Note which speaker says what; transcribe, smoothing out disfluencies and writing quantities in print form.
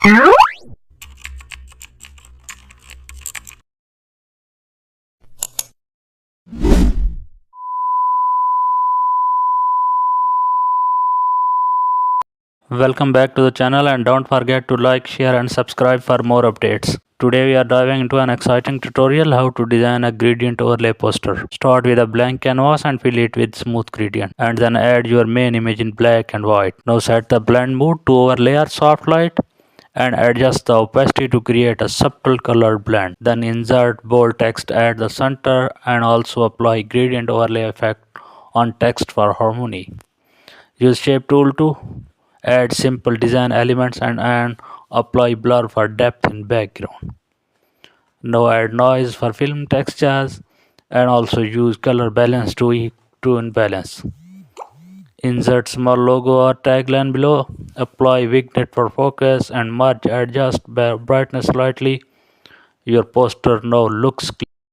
Speaker 1: Welcome back to the channel, and don't forget to like, share and subscribe for more updates. Today we are diving into an exciting tutorial how to design a gradient overlay poster. Start with a blank canvas and fill it with smooth gradient, and then add your main image in black and white. Now set the blend mode to overlay or soft light and adjust the opacity to create a subtle color blend. Then insert bold text at the center and also apply gradient overlay effect on text for harmony. Use shape tool to add simple design elements and apply blur for depth in background. Now add noise for film textures and also use color balance to imbalance. Insert small logo or tagline below. Apply vignette for focus and merge adjust brightness slightly. Your poster now looks clean.